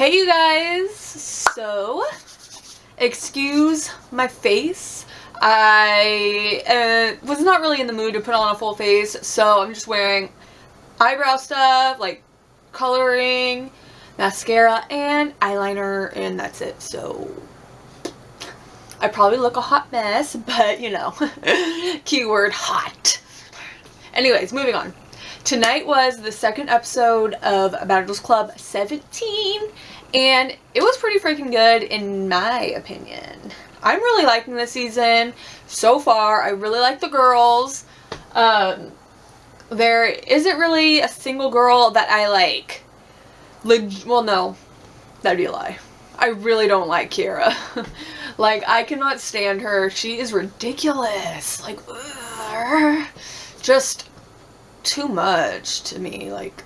Hey you guys, so excuse my face. I was not really in the mood to put on a full face, so I'm just wearing eyebrow stuff, like coloring, mascara, and eyeliner, and that's it. So I probably look a hot mess, but you know, keyword hot. Anyways, moving on. Tonight was the second episode of Bachelor's Club 17, and it was pretty freaking good in my opinion. I'm really liking this season so far. I really like the girls. There isn't really a single girl that I like. Well, no, that'd be a lie. I really don't like Kiara. Like, I cannot stand her. She is ridiculous. Like, ugh, just too much to me. Like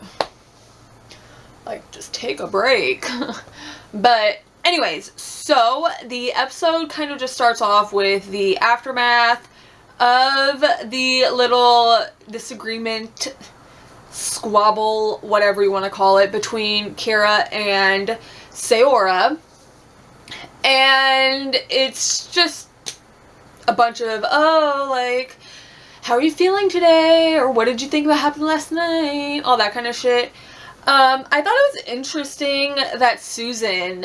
just take a break. But anyways, so the episode kind of just starts off with the aftermath of the little disagreement, squabble, whatever you want to call it, between Kiara and Sayy. And it's just a bunch of, oh, like, how are you feeling today? Or what did you think about happened last night? All that kind of shit. I thought it was interesting that Susan,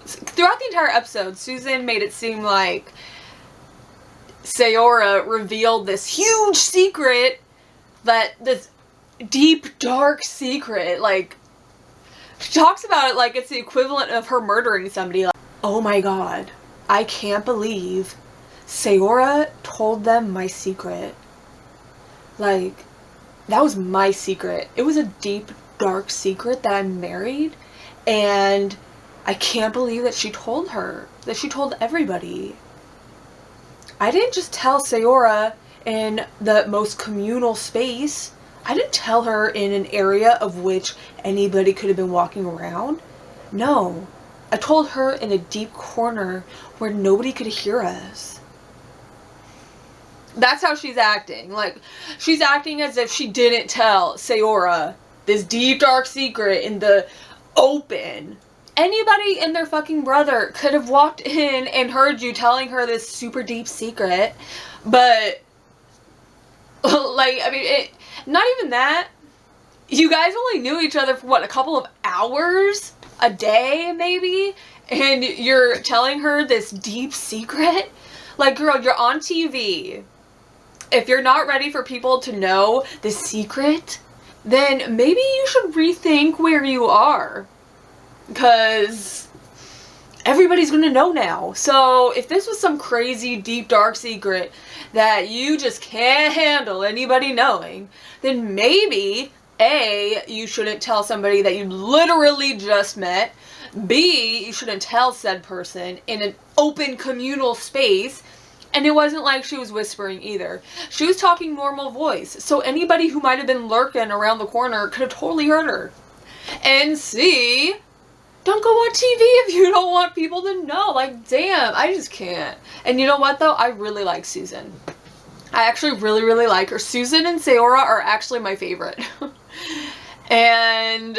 throughout the entire episode, Susan made it seem like Sayy revealed this huge secret, this deep, dark secret. Like, she talks about it like it's the equivalent of her murdering somebody. Like, oh my god, I can't believe Sayy told them my secret. Like, that was my secret. It was a deep, dark secret that I'm married, and I can't believe that she told her. That she told everybody. I didn't just tell Sayy in the most communal space. I didn't tell her in an area of which anybody could have been walking around. No. I told her in a deep corner where nobody could hear us. That's how she's acting. Like, she's acting as if she didn't tell Sayy this deep, dark secret in the open. Anybody and their fucking brother could have walked in and heard you telling her this super deep secret. But, like, I mean, not even that. You guys only knew each other for, what, a couple of hours? A day, maybe? And you're telling her this deep secret? Like, girl, you're on TV. If you're not ready for people to know the secret, then maybe you should rethink where you are. Because everybody's gonna know now. So if this was some crazy, deep, dark secret that you just can't handle anybody knowing, then maybe, A, you shouldn't tell somebody that you literally just met. B, you shouldn't tell said person in an open communal space. And it wasn't like she was whispering either. She was talking normal voice. So anybody who might have been lurking around the corner could have totally heard her. And C, don't go on TV if you don't want people to know. Like, damn, I just can't. And you know what, though? I really like Susan. I actually really, really like her. Susan and Sayy are actually my favorite. And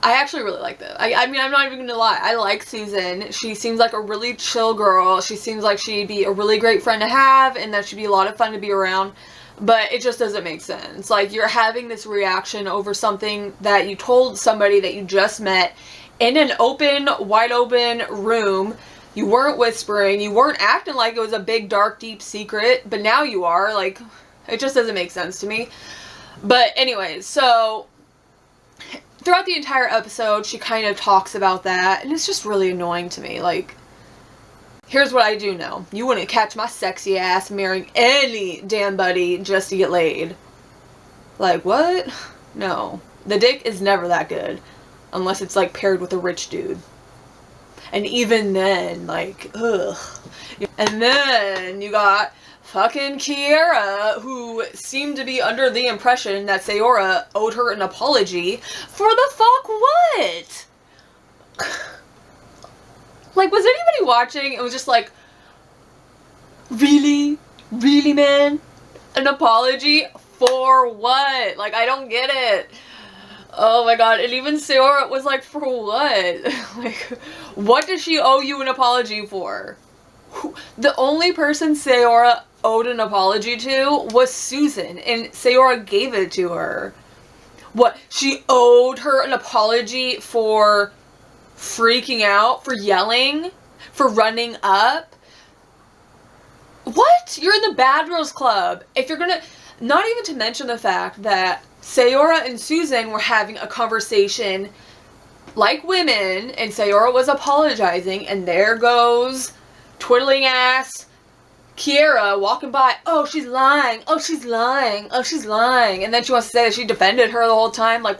I actually really like that. I mean, I'm not even gonna lie. I like Susan. She seems like a really chill girl. She seems like she'd be a really great friend to have, and that she'd be a lot of fun to be around. But it just doesn't make sense. Like, you're having this reaction over something that you told somebody that you just met in an open, wide open room. You weren't whispering. You weren't acting like it was a big, dark, deep secret. But now you are. Like, it just doesn't make sense to me. But anyways, so throughout the entire episode, she kind of talks about that, and it's just really annoying to me. Like, here's what I do know. You wouldn't catch my sexy ass marrying any damn buddy just to get laid. Like, what? No. The dick is never that good. Unless it's, like, paired with a rich dude. And even then, like, ugh. And then you got fucking Kiara, who seemed to be under the impression that Sayy owed her an apology. For the fuck what? Like, was anybody watching? It was just like, really? Really, man? An apology? For what? Like, I don't get it. Oh my god, and even Sayora was like, for what? Like, what does she owe you an apology for? The only person Sayora owed an apology to was Susan, and Sayora gave it to her. What? She owed her an apology for freaking out, for yelling, for running up? What? You're in the Bad Girls Club. If you're gonna... Not even to mention the fact that Sayora and Susan were having a conversation like women, and Sayora was apologizing, and there goes twiddling ass Kiera walking by. Oh, she's lying. Oh, she's lying. Oh, she's lying. And then she wants to say that she defended her the whole time. Like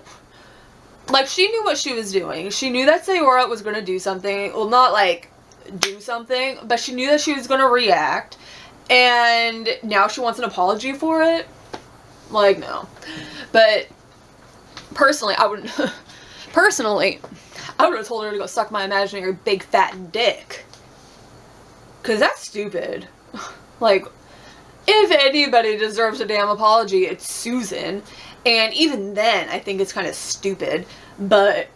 she knew what she was doing. She knew that Sayora was going to do something. Well, not like do something, but she knew that she was going to react. And now she wants an apology for it? Like, no. But personally, I would have told her to go suck my imaginary big fat dick. Because that's stupid. Like, if anybody deserves a damn apology, it's Susan. And even then, I think it's kind of stupid. But,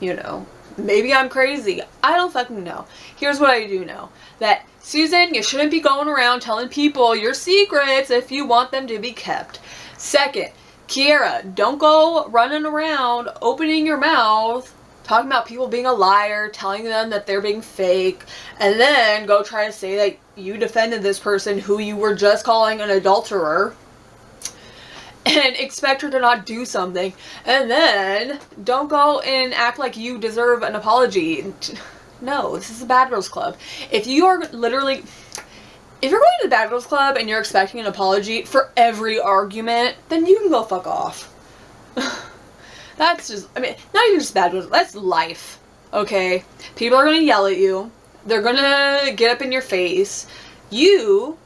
you know, maybe I'm crazy. I don't fucking know. Here's what I do know. That, Susan, you shouldn't be going around telling people your secrets if you want them to be kept. Second, Kiera, don't go running around opening your mouth talking about people being a liar, telling them that they're being fake, and then go try to say that you defended this person who you were just calling an adulterer, and expect her to not do something, and then don't go and act like you deserve an apology. No, this is the Bad Girls Club. If you're going to the Bad Girls Club and you're expecting an apology for every argument, then you can go fuck off. That's just, I mean, not even just Bad Girls, that's life, okay? People are going to yell at you. They're going to get up in your face. You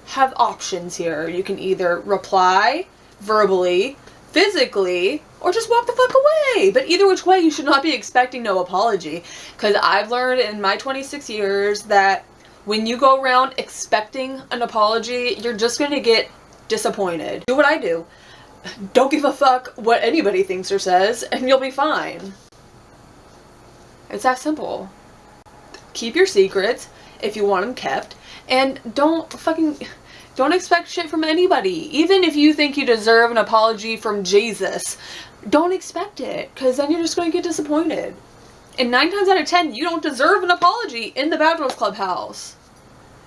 have options here. You can either reply verbally, physically, or just walk the fuck away. But either which way, you should not be expecting no apology. Because I've learned in my 26 years that when you go around expecting an apology, you're just going to get disappointed. Do what I do. Don't give a fuck what anybody thinks or says, and you'll be fine. It's that simple. Keep your secrets if you want them kept, and don't expect shit from anybody. Even if you think you deserve an apology from Jesus, don't expect it, because then you're just going to get disappointed. And 9 times out of 10, you don't deserve an apology in the Bad Girls Clubhouse.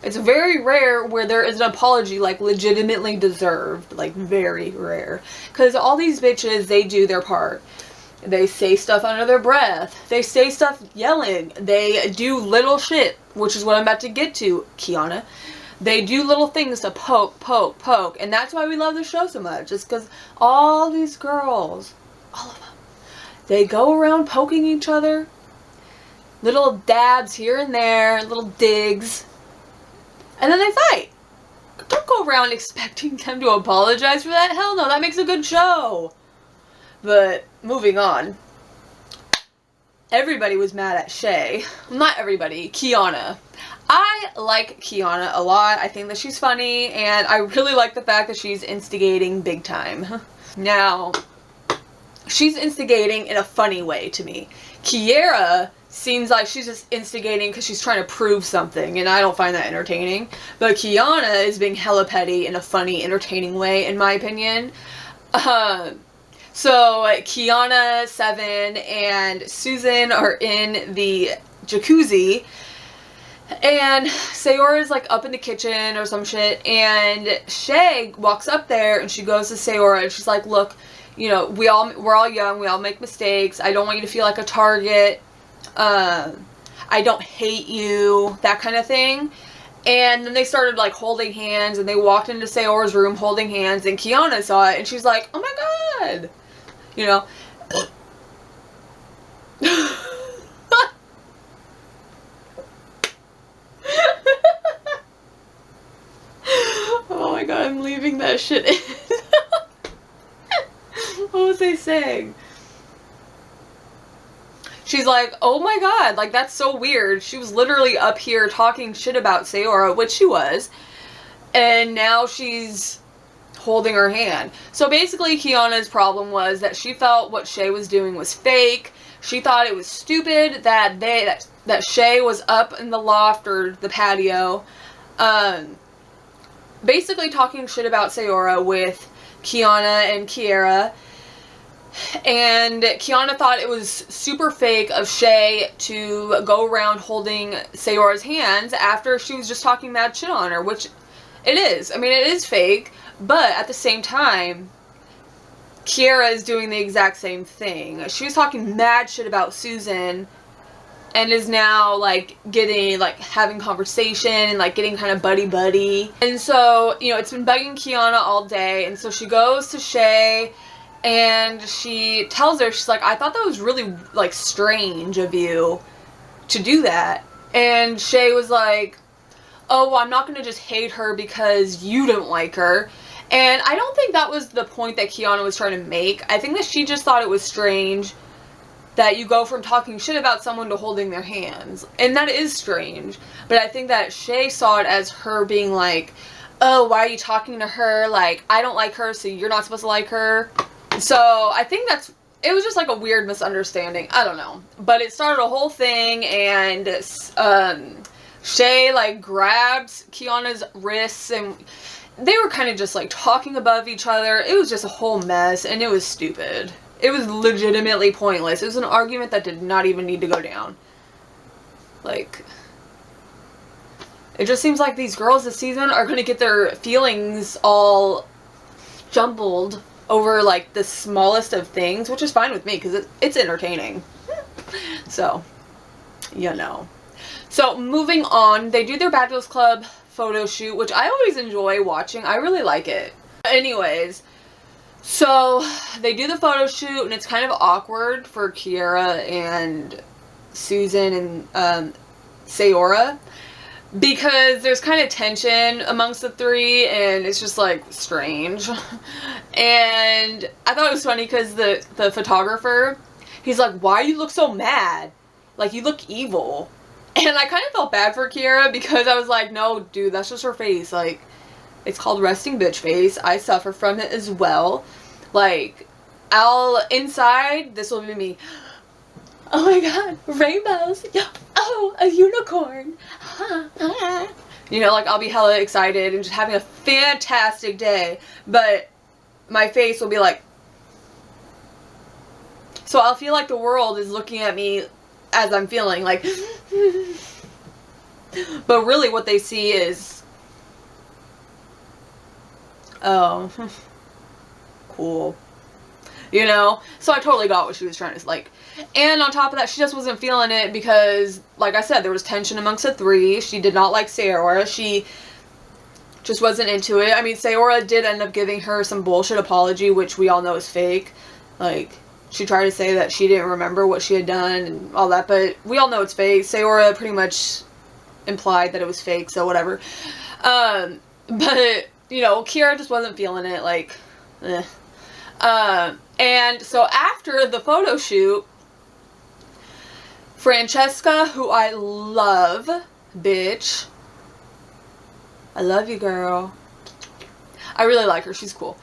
It's very rare where there is an apology, like, legitimately deserved. Like, very rare. Because all these bitches, they do their part. They say stuff under their breath. They say stuff yelling. They do little shit, which is what I'm about to get to, Kiyanna. They do little things to poke. And that's why we love the show so much. It's because all these girls, all of them, they go around poking each other. Little dabs here and there, little digs. And then they fight. Don't go around expecting them to apologize for that. Hell no, that makes a good show. But, moving on. Everybody was mad at Shay. Not everybody, Kiyanna. I like Kiyanna a lot. I think that she's funny, and I really like the fact that she's instigating big time. Now, she's instigating in a funny way to me. Kiera seems like she's just instigating because she's trying to prove something, and I don't find that entertaining. But Kiyanna is being hella petty in a funny, entertaining way, in my opinion. So, Kiyanna, 7, and Susan are in the jacuzzi, and Sayora's like up in the kitchen or some shit, and Shay walks up there, and she goes to Sayora, and she's like, look, you know, we're all young, we all make mistakes, I don't want you to feel like a target, I don't hate you, that kind of thing. And then they started like holding hands, and they walked into Sayora's room holding hands, and Kiyanna saw it, and she's like, oh my god, you know. Oh my god, I'm leaving that shit in. What was I saying? She's like, oh my god, like, that's so weird. She was literally up here talking shit about Sayora, which she was. And now she's holding her hand. So basically Kiyanna's problem was that she felt what Shay was doing was fake. She thought it was stupid that that Shay was up in the loft or the patio, basically talking shit about Sayora with Kiyanna and Kiera. And Kiyanna thought it was super fake of Shay to go around holding Sayora's hands after she was just talking mad shit on her, which it is. I mean, it is fake, but at the same time, Kiera is doing the exact same thing. She was talking mad shit about Susan and is now, like, getting, like, having conversation and, like, getting kind of buddy-buddy. And so, you know, it's been bugging Kiyanna all day, and so she goes to Shay and she tells her, she's like, I thought that was really, like, strange of you to do that. And Shay was like, oh, well, I'm not going to just hate her because you don't like her. And I don't think that was the point that Kiyanna was trying to make. I think that she just thought it was strange that you go from talking shit about someone to holding their hands. And that is strange. But I think that Shay saw it as her being like, oh, why are you talking to her? Like, I don't like her, so you're not supposed to like her. So I think it was just like a weird misunderstanding. I don't know. But it started a whole thing, and Shay, like, grabs Kiyanna's wrists, and they were kind of just, like, talking above each other. It was just a whole mess, and it was stupid. It was legitimately pointless. It was an argument that did not even need to go down. Like, it just seems like these girls this season are going to get their feelings all jumbled over, like, the smallest of things, which is fine with me, because it's entertaining. So, you know. So, moving on, they do their Bachelors Club photo shoot, which I always enjoy watching. I really like it. Anyways, so they do the photo shoot, and it's kind of awkward for Kiera and Susan and Sayora, because there's kind of tension amongst the three, and it's just, like, strange. And I thought it was funny because the photographer, he's like, why do you look so mad? Like, you look evil. And I kind of felt bad for Kiera, because I was like, no, dude, that's just her face. Like, it's called resting bitch face. I suffer from it as well. Like, inside, this will be me. Oh my god, rainbows. Oh, a unicorn. You know, like, I'll be hella excited and just having a fantastic day. But my face will be like... So I'll feel like the world is looking at me as I'm feeling, like... But really what they see is... Oh. Cool. You know? So I totally got what she was trying to, like... And on top of that, she just wasn't feeling it because, like I said, there was tension amongst the three. She did not like Sayora. She just wasn't into it. I mean, Sayora did end up giving her some bullshit apology, which we all know is fake. Like, she tried to say that she didn't remember what she had done and all that, but we all know it's fake. Sayora pretty much implied that it was fake, so whatever. But, you know, Kiera just wasn't feeling it, like, eh. And so after the photo shoot, Francesca, who I love, bitch. I love you, girl. I really like her. She's cool.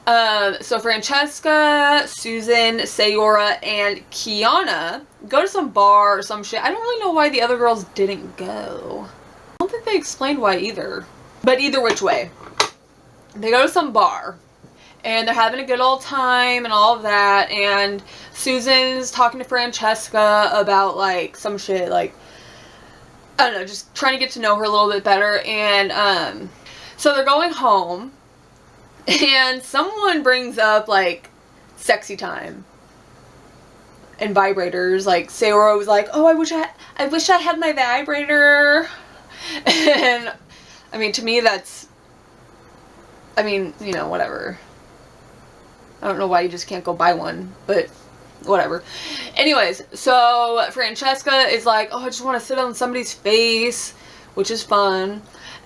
So Francesca, Susan, Sayora, and Kiyanna go to some bar or some shit. I don't really know why the other girls didn't go. I don't think they explained why either. But either which way. They go to some bar. And they're having a good old time and all of that. And Susan's talking to Francesca about, like, some shit, like, I don't know, just trying to get to know her a little bit better. And, so they're going home. And someone brings up, like, sexy time. And vibrators. Like, Sayora was like, oh, I wish I had my vibrator. And, I mean, to me, that's, I mean, you know, whatever. I don't know why you just can't go buy one, but whatever. Anyways, so Francesca is like, oh, I just want to sit on somebody's face, which is fun.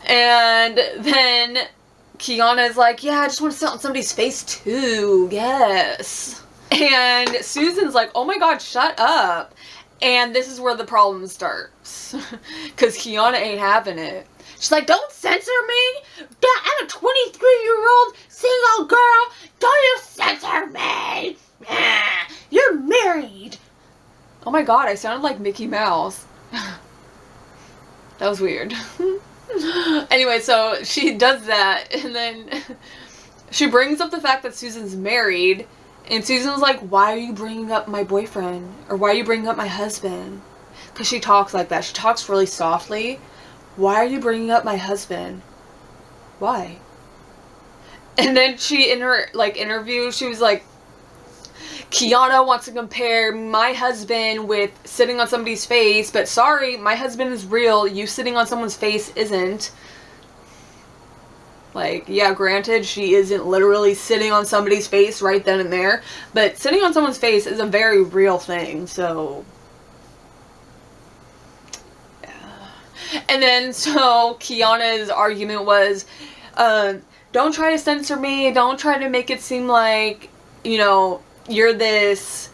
And then Kiyanna is like, yeah, I just want to sit on somebody's face too, yes. And Susan's like, oh my god, shut up. And this is where the problem starts. Because Kiyanna ain't having it. She's like, don't censor me. I'm a 23-year-old single girl. Don't you censor me. You're married. Oh my god, I sounded like Mickey Mouse. That was weird. Anyway, so she does that, and then she brings up the fact that Susan's married, and Susan's like, why are you bringing up my boyfriend? Or why are you bringing up my husband? Because she talks like that. She talks really softly. Why are you bringing up my husband? Why? And then she, in her, like, interview, she was like, Kiyanna wants to compare my husband with sitting on somebody's face, but sorry, my husband is real. You sitting on someone's face isn't. Like, yeah, granted, she isn't literally sitting on somebody's face right then and there, but sitting on someone's face is a very real thing, so... yeah. And then, so, Kiyanna's argument was, don't try to censor me, don't try to make it seem like, you know, you're this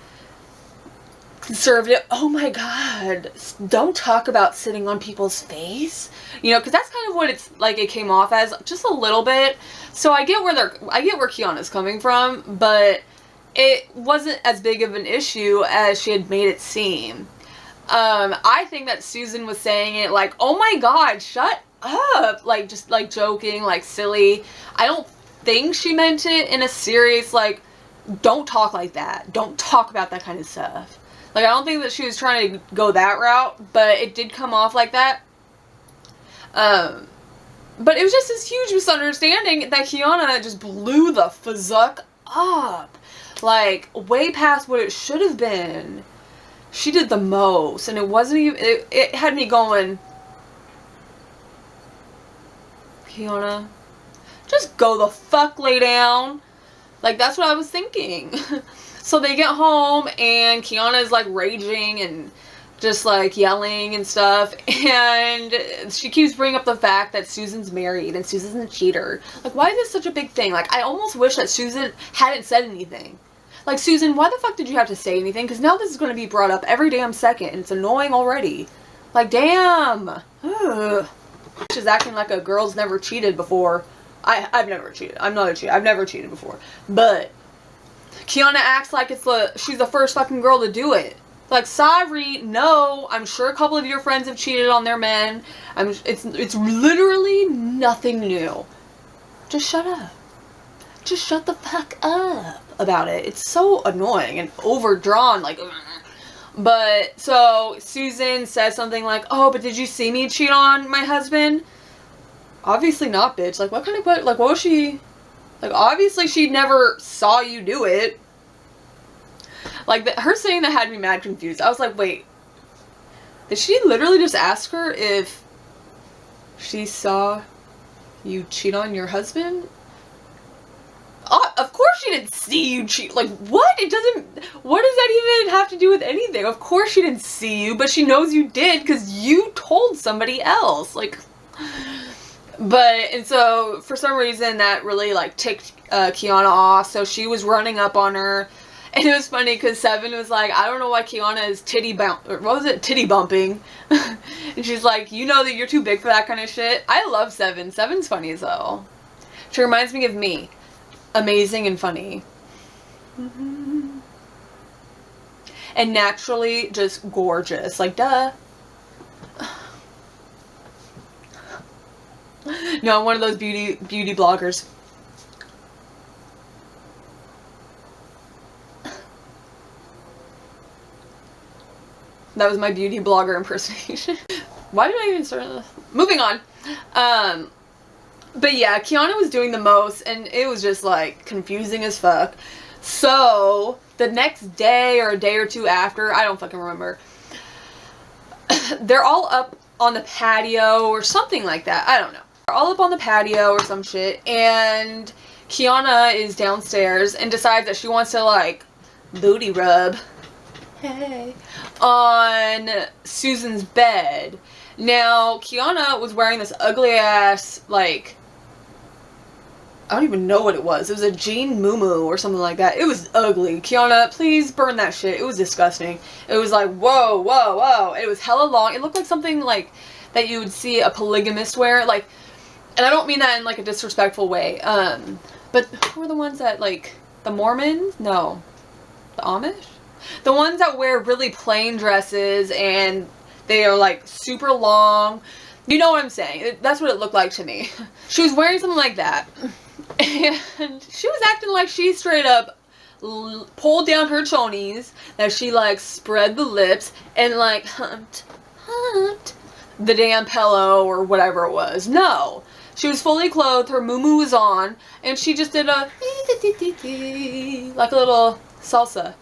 conservative. Oh my god, don't talk about sitting on people's face, you know, because that's kind of what it's like it came off as, just a little bit. So I get where Kiyanna's coming from, but it wasn't as big of an issue as she had made it seem. I think that Susan was saying it like, oh my god, shut up, like, just like joking, like silly. I don't think she meant it in a serious, like, don't talk like that. Don't talk about that kind of stuff. Like, I don't think that she was trying to go that route, but it did come off like that. But it was just this huge misunderstanding that Kiyanna just blew the fuck up. Like, way past what it should have been. She did the most, and it wasn't even, it had me going, Kiyanna, just go the fuck lay down. Like, that's what I was thinking. So they get home, and Kiyanna is, like, raging and just, like, yelling and stuff. And she keeps bringing up the fact that Susan's married and Susan's a cheater. Like, why is this such a big thing? Like, I almost wish that Susan hadn't said anything. Like, Susan, why the fuck did you have to say anything? Because now this is going to be brought up every damn second, and it's annoying already. Like, damn. Ugh. She's acting like a girl's never cheated before. I've never cheated. I'm not a cheater. I've never cheated before. But Kiyanna acts like she's the first fucking girl to do it. Like, sorry, no. I'm sure a couple of your friends have cheated on their men. It's literally nothing new. Just shut up. Just shut the fuck up about it. It's so annoying and overdrawn, like. But so Susan says something like, "Oh, but did you see me cheat on my husband?" Obviously not, bitch. Like, what kind of, like, what was she, like, obviously she never saw you do it. Like, her saying that had me mad confused. I was like, wait, did she literally just ask her if she saw you cheat on your husband? Of course she didn't see you cheat. Like, what? It doesn't, what does that even have to do with anything? Of course she didn't see you, but she knows you did because you told somebody else. Like... But, and so, for some reason, that really, like, ticked Kiyanna off, so she was running up on her, and it was funny, because Seven was like, I don't know why Kiyanna is titty bumping, and she's like, you know that you're too big for that kind of shit. I love Seven. Seven's funny as hell. She reminds me of me. Amazing and funny. And naturally, just gorgeous. Like, duh. No, I'm one of those beauty bloggers. That was my beauty blogger impersonation. Why did I even start this? Moving on. But yeah, Kiyanna was doing the most, and it was just, like, confusing as fuck. So, the next day or a day or two after, I don't fucking remember, they're all up on the patio or something like that. I don't know. They're all up on the patio or some shit, and Kiyanna is downstairs and decides that she wants to, like, booty rub, hey, on Susan's bed. Now, Kiyanna was wearing this ugly ass, like, I don't even know what it was. It was a jean muumuu or something like that. It was ugly. Kiyanna, please burn that shit. It was disgusting. It was like, whoa, whoa, whoa. It was hella long. It looked like something like that you would see a polygamist wear. Like, and I don't mean that in like a disrespectful way. But who are the ones that, like, the Mormons? No. The Amish? The ones that wear really plain dresses and they are like super long. You know what I'm saying? That's what it looked like to me. She was wearing something like that. And she was acting like she straight up pulled down her chonies, that she like spread the lips and like humped the damn pillow or whatever it was. No. She was fully clothed, her muumuu was on, and she just did a like a little salsa.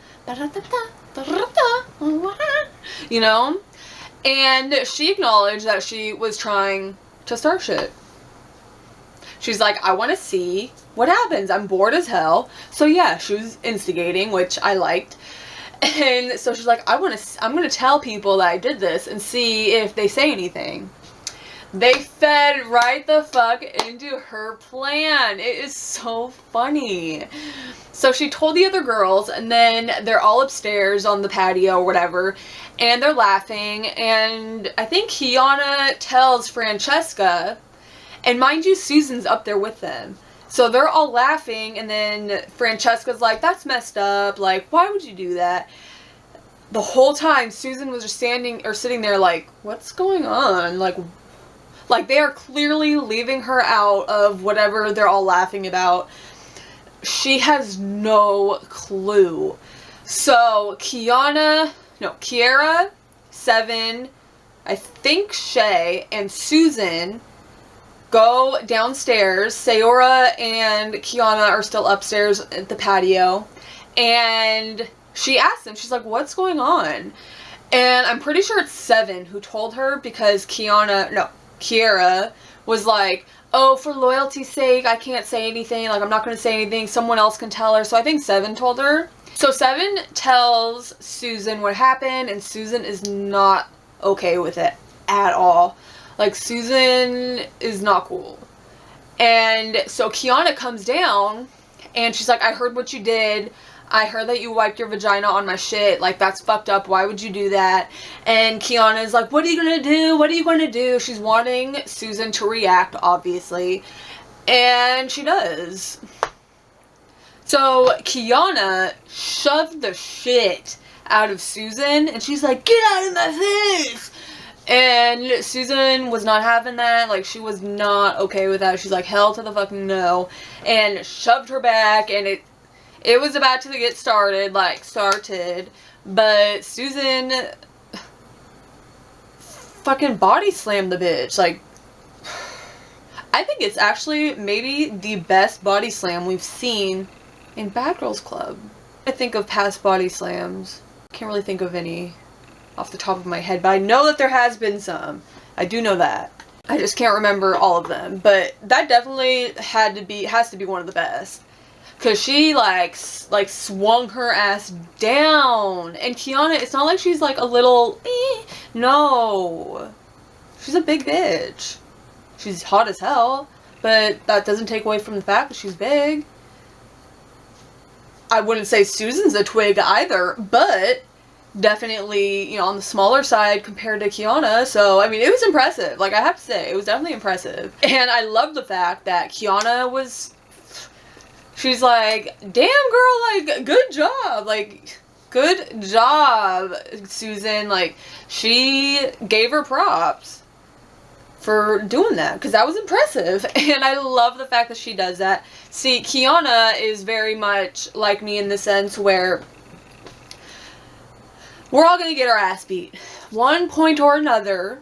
You know? And she acknowledged that she was trying to start shit. She's like, I want to see what happens. I'm bored as hell. So yeah, she was instigating, which I liked. And so she's like, I'm going to tell people that I did this and see if they say anything. They fed right the fuck into her plan. It is so funny. So she told the other girls, and then they're all upstairs on the patio or whatever, and they're laughing, and I think Kiyanna tells Francesca, and mind you, Susan's up there with them. So they're all laughing, and then Francesca's like, that's messed up, like, why would you do that? The whole time, Susan was just sitting there like, what's going on? Like they are clearly leaving her out of whatever they're all laughing about. She has no clue. So Kiyanna, Seven, I think Shay, and Susan go downstairs. Sayora and Kiyanna are still upstairs at the patio. And she asks them, she's like, what's going on? And I'm pretty sure it's Seven who told her, because Kiara was like, oh, for loyalty's sake, I can't say anything. Like, I'm not going to say anything. Someone else can tell her. So I think Seven told her. So Seven tells Susan what happened, and Susan is not okay with it at all. Like, Susan is not cool. And so Kiyanna comes down, and she's like, I heard what you did. I heard that you wiped your vagina on my shit. Like, that's fucked up. Why would you do that? And Kiyanna is like, what are you gonna do? What are you gonna do? She's wanting Susan to react, obviously. And she does. So Kiyanna shoved the shit out of Susan. And she's like, get out of my face! And Susan was not having that. Like, she was not okay with that. She's like, hell to the fucking no. And shoved her back, and it was about to get started, but Susan fucking body slammed the bitch. Like, I think it's actually maybe the best body slam we've seen in Bad Girls Club. I think of past body slams. Can't really think of any off the top of my head, but I know that there has been some. I do know that. I just can't remember all of them, but that definitely has to be one of the best. Because she, like, swung her ass down. And Kiyanna, it's not like she's, like, a little, no. She's a big bitch. She's hot as hell. But that doesn't take away from the fact that she's big. I wouldn't say Susan's a twig either. But definitely, on the smaller side compared to Kiyanna. So, I mean, it was impressive. Like, I have to say, it was definitely impressive. And I love the fact that Kiyanna was... She's like, damn girl, like, good job. Like, good job, Susan. Like, she gave her props for doing that, because that was impressive. And I love the fact that she does that. See, Kiyanna is very much like me in the sense where we're all going to get our ass beat. One point or another,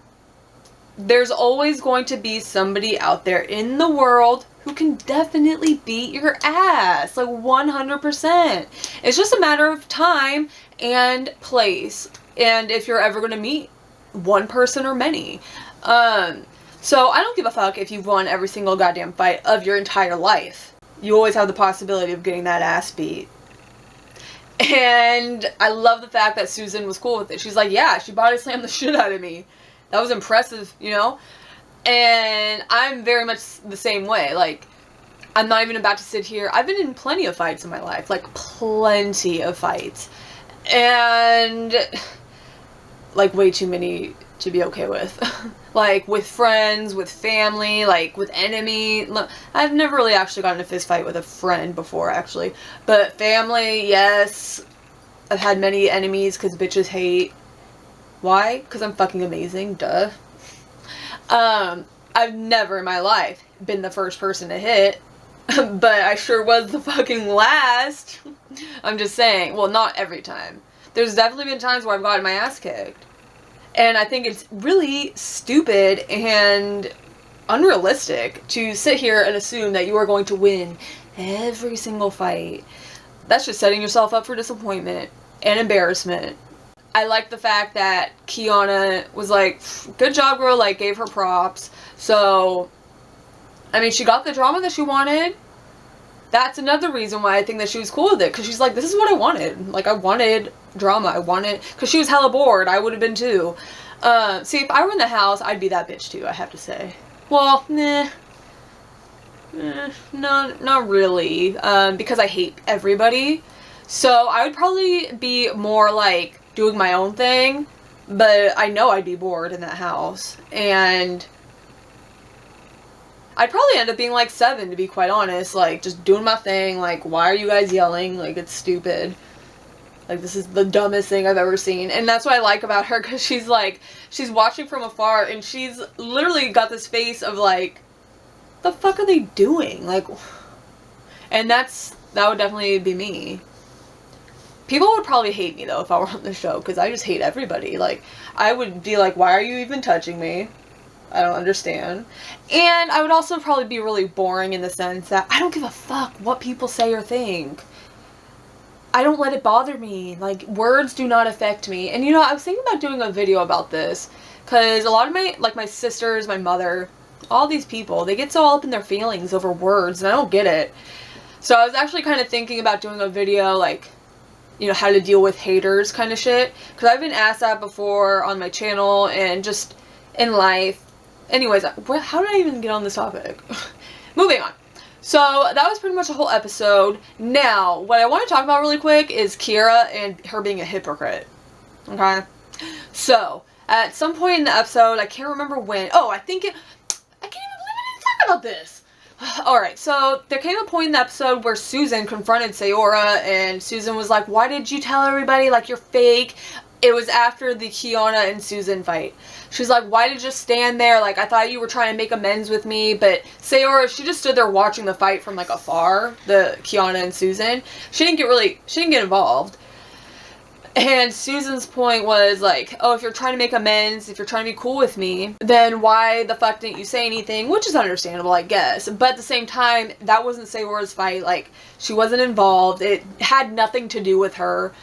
there's always going to be somebody out there in the world who can definitely beat your ass, like 100%. It's just a matter of time and place, and if you're ever going to meet one person or many. So I don't give a fuck if you've won every single goddamn fight of your entire life. You always have the possibility of getting that ass beat. And I love the fact that Susan was cool with it. She's like, yeah, she body slammed the shit out of me. That was impressive, And I'm very much the same way. Like, I'm not even about to sit here. I've been in plenty of fights in my life. Like, plenty of fights. And, like, way too many to be okay with. Like, with friends, with family, like, with enemy. I've never really actually gotten in a fist fight with a friend before, actually. But family, yes. I've had many enemies because bitches hate. Why? Because I'm fucking amazing, duh. I've never in my life been the first person to hit. But I sure was the fucking last. I'm just saying. Well, not every time. There's definitely been times where I've gotten my ass kicked. And I think it's really stupid and unrealistic to sit here and assume that you are going to win every single fight. That's just setting yourself up for disappointment and embarrassment. I like the fact that Kiyanna was like, good job, girl, like, gave her props. So, I mean, she got the drama that she wanted. That's another reason why I think that she was cool with it. Because she's like, this is what I wanted. Like, I wanted drama. I wanted... Because she was hella bored. I would have been too. See, if I were in the house, I'd be that bitch too, I have to say. Well, nah. No, not really. Because I hate everybody. So, I would probably be more, like, doing my own thing. But I know I'd be bored in that house. And... I'd probably end up being like 7, to be quite honest, like, just doing my thing, like, why are you guys yelling, like, it's stupid, like, this is the dumbest thing I've ever seen, and that's what I like about her, because she's, like, she's watching from afar, and she's literally got this face of, like, the fuck are they doing, like, and that would definitely be me. People would probably hate me, though, if I were on the show, because I just hate everybody, like, I would be like, why are you even touching me? I don't understand. And I would also probably be really boring in the sense that I don't give a fuck what people say or think. I don't let it bother me. Like, words do not affect me. And you know, I was thinking about doing a video about this. Because a lot of my sisters, my mother, all these people, they get so all up in their feelings over words. And I don't get it. So I was actually kind of thinking about doing a video, like, you know, how to deal with haters kind of shit. Because I've been asked that before on my channel and just in life. Anyways, how did I even get on this topic? Moving on. So, that was pretty much the whole episode. Now, what I want to talk about really quick is Kiera and her being a hypocrite. Okay? So, at some point in the episode, I can't remember when. Oh, I can't even believe I didn't talk about this. Alright, so there came a point in the episode where Susan confronted Sayy, and Susan was like, why did you tell everybody, like, you're fake? It was after the Kiyanna and Susan fight. She's like, why did you just stand there? Like, I thought you were trying to make amends with me. But Sayy, she just stood there watching the fight from, like, afar. The Kiyanna and Susan. She didn't get involved. And Susan's point was, like, oh, if you're trying to make amends, if you're trying to be cool with me, then why the fuck didn't you say anything? Which is understandable, I guess. But at the same time, that wasn't Sayy fight. Like, she wasn't involved. It had nothing to do with her.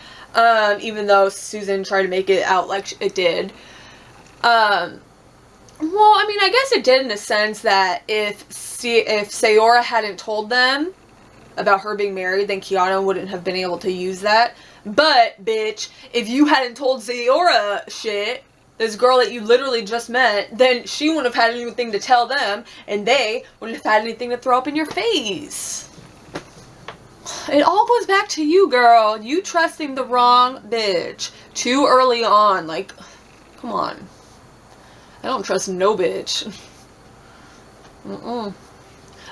Even though Susan tried to make it out like it did. Well, I mean, I guess it did in a sense that if Sayy hadn't told them about her being married, then Kiyanna wouldn't have been able to use that. But, bitch, if you hadn't told Sayy shit, this girl that you literally just met, then she wouldn't have had anything to tell them, and they wouldn't have had anything to throw up in your face. It all goes back to you, girl. You trusting the wrong bitch too early on. Like, come on. I don't trust no bitch.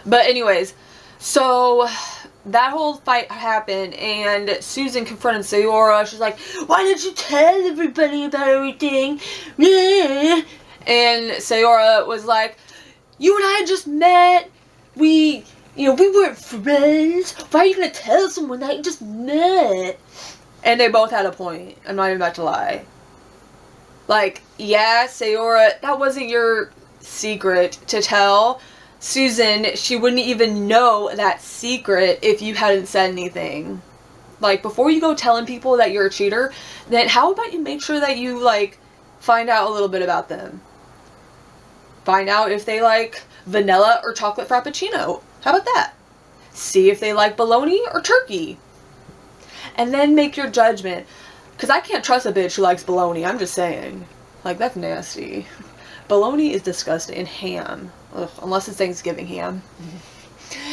But anyways, so that whole fight happened and Susan confronted Sayy. She's like, why did you tell everybody about everything? And Sayy was like, you and I just met. We weren't friends. Why are you gonna tell someone that you just met? And they both had a point. I'm not even about to lie. Like, yeah, Sayy, that wasn't your secret to tell. Susan, she wouldn't even know that secret if you hadn't said anything. Like, before you go telling people that you're a cheater, then how about you make sure that you, like, find out a little bit about them. Find out if they like vanilla or chocolate frappuccino. How about that? See if they like bologna or turkey. And then make your judgment. Because I can't trust a bitch who likes bologna. I'm just saying. Like, that's nasty. Bologna is disgusting. And ham. Ugh, unless it's Thanksgiving ham.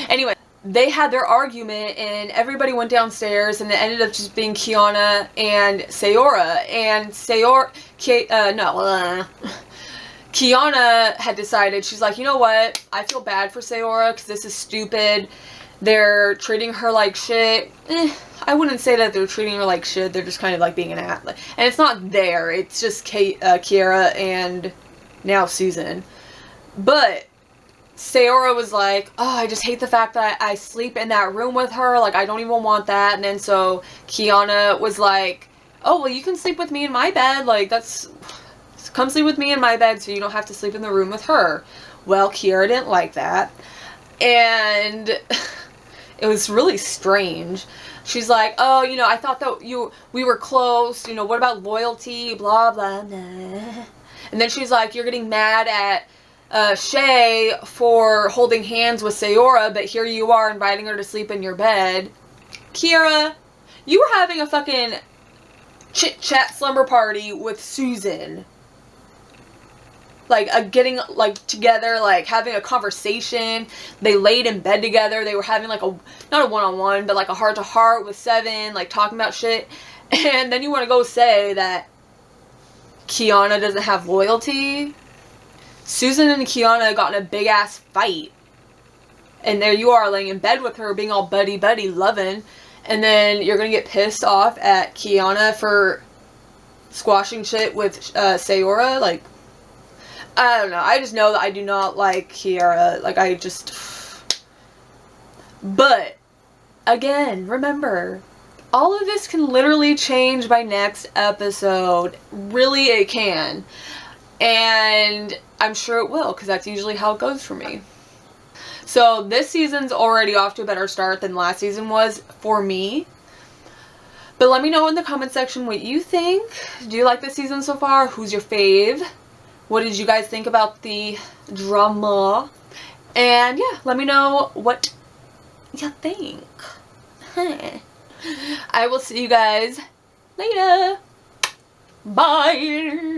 Anyway, they had their argument and everybody went downstairs and it ended up just being Kiyanna and Sayora. And Kiyanna had decided, she's like, you know what, I feel bad for Sayora because this is stupid. They're treating her like shit. I wouldn't say that they're treating her like shit. They're just kind of like being an athlete. And it's not there. It's just Kiara and now Susan. But Sayora was like, oh, I just hate the fact that I sleep in that room with her. Like, I don't even want that. And then so Kiyanna was like, oh, well, you can sleep with me in my bed. Like, come sleep with me in my bed so you don't have to sleep in the room with her. Well, Kiara didn't like that. And it was really strange. She's like, oh, you know, I thought that we were close. You know, what about loyalty? Blah, blah, blah. And then she's like, you're getting mad at Shay for holding hands with Sayora, but here you are inviting her to sleep in your bed. Kiara, you were having a fucking chit-chat slumber party with Susan. Like, getting, like, together, like, having a conversation. They laid in bed together. They were having, like, not a one-on-one, but, like, a heart-to-heart with Seven, like, talking about shit. And then you want to go say that Kiyanna doesn't have loyalty? Susan and Kiyanna got in a big-ass fight. And there you are, laying in bed with her, being all buddy-buddy, loving. And then you're going to get pissed off at Kiyanna for squashing shit with Sayora, like... I don't know. I just know that I do not like Kiara. Like, I just... But, again, remember, all of this can literally change by next episode. Really, it can. And I'm sure it will, because that's usually how it goes for me. So, this season's already off to a better start than last season was for me. But let me know in the comment section what you think. Do you like this season so far? Who's your fave? What did you guys think about the drama? And yeah, let me know what you think. I will see you guys later. Bye.